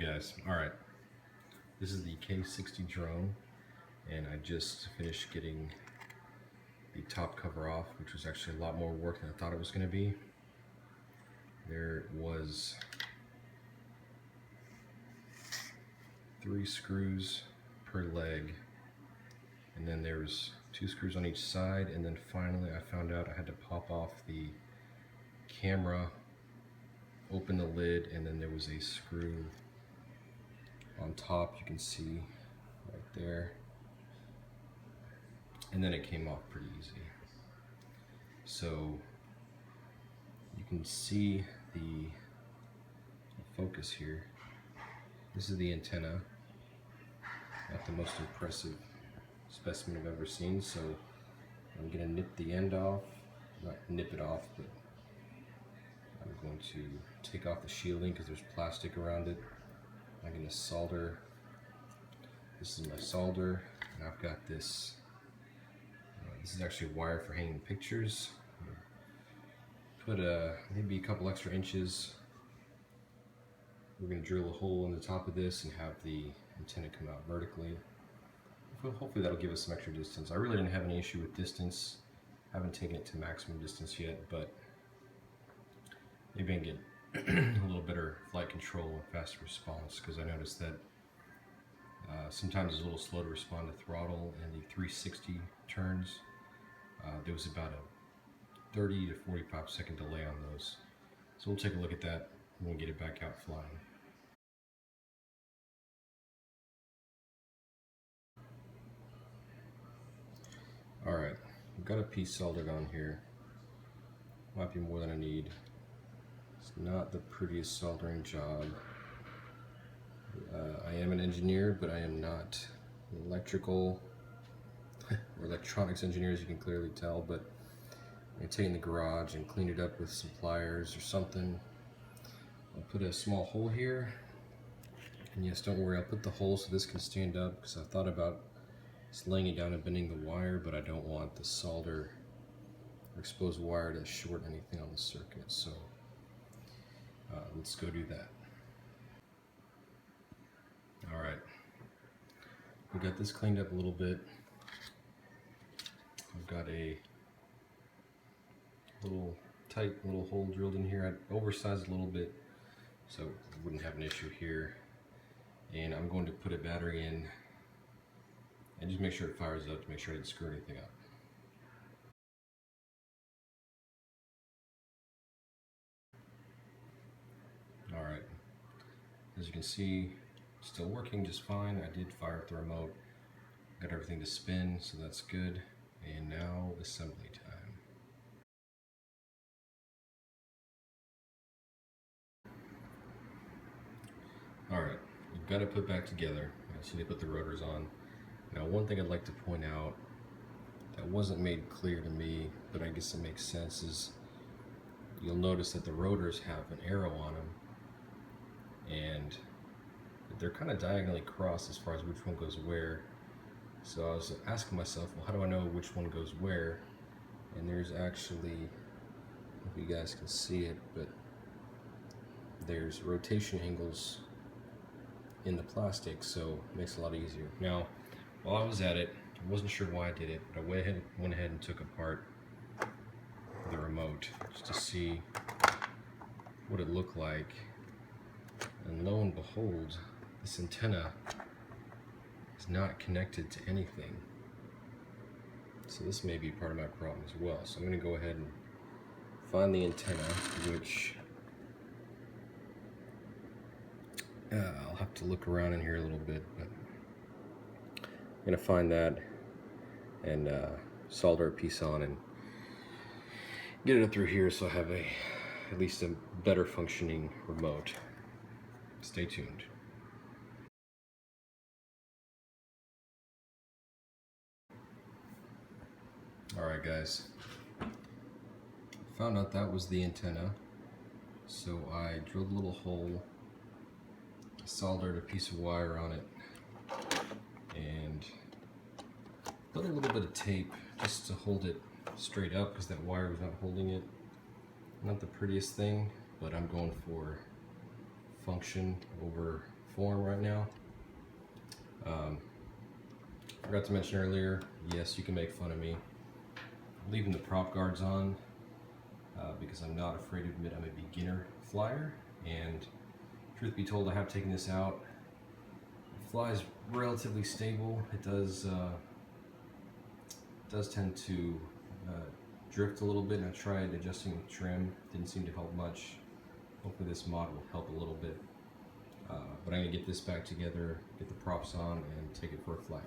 Guys, alright, this is the K60 drone, and I just finished getting the top cover off, which was actually a lot more work than I thought it was going to be. There was 3 screws per leg, and then there's 2 screws on each side, and then finally I found out I had to pop off the camera, open the lid, and then there was a screw on top, you can see right there, and then it came off pretty easy. So you can see the focus here. This is the antenna, not the most impressive specimen I've ever seen, so I'm gonna nip the end off, not nip it off, but I'm going to take off the shielding because there's plastic around it. I'm going to solder. This is my solder, and I've got this. This is actually a wire for hanging pictures. Put maybe a couple extra inches. We're going to drill a hole in the top of this and have the antenna come out vertically. Hopefully that'll give us some extra distance. I really didn't have any issue with distance. I haven't taken it to maximum distance yet, but maybe I can get a little better flight control and faster response, because I noticed that sometimes it's a little slow to respond to throttle and the 360 turns. There was about a 30 to 45 second delay on those. So we'll take a look at that when we get it back out flying. Alright, I've got a piece soldered on here. Might be more than I need. It's not the prettiest soldering job. I am an engineer, but I am not an electrical or electronics engineer, as you can clearly tell, but I take it in the garage and clean it up with some pliers or something. I'll put a small hole here, and yes, don't worry, I'll put the hole so this can stand up, because I thought about just laying it down and bending the wire, but I don't want the solder or exposed wire to short anything on the circuit, so let's go do that. Alright, we got this cleaned up a little bit. I've got a tight little hole drilled in here. I oversized a little bit so I wouldn't have an issue here. And I'm going to put a battery in and just make sure it fires up to make sure I didn't screw anything up. Alright, as you can see, still working just fine. I did fire up the remote, got everything to spin, so that's good. And now assembly time. Alright, you've got to put back together. I just need to put the rotors on. Now, one thing I'd like to point out that wasn't made clear to me, but I guess it makes sense, is you'll notice that the rotors have an arrow on them, and they're kind of diagonally crossed as far as which one goes where. So I was asking myself, well, how do I know which one goes where? And there's actually, I don't know if you guys can see it, but there's rotation angles in the plastic, so it makes it a lot easier. Now, while I was at it, I wasn't sure why I did it, but I went ahead and took apart the remote just to see what it looked like. And lo and behold, this antenna is not connected to anything. So this may be part of my problem as well. So I'm going to go ahead and find the antenna, which I'll have to look around in here a little bit, but I'm going to find that and solder a piece on and get it up through here so I have at least a better functioning remote. Stay tuned. Alright guys, found out that was the antenna, so I drilled a little hole, soldered a piece of wire on it, and put a little bit of tape just to hold it straight up because that wire was not holding it. Not the prettiest thing, but I'm going for function over form right now. Forgot to mention earlier, yes, you can make fun of me. I'm leaving the prop guards on because I'm not afraid to admit I'm a beginner flyer, and truth be told, I have taken this out. It flies relatively stable. It does tend to drift a little bit, and I tried adjusting the trim. Didn't seem to help much. Hopefully this mod will help a little bit. But I'm going to get this back together, get the props on, and take it for a flight.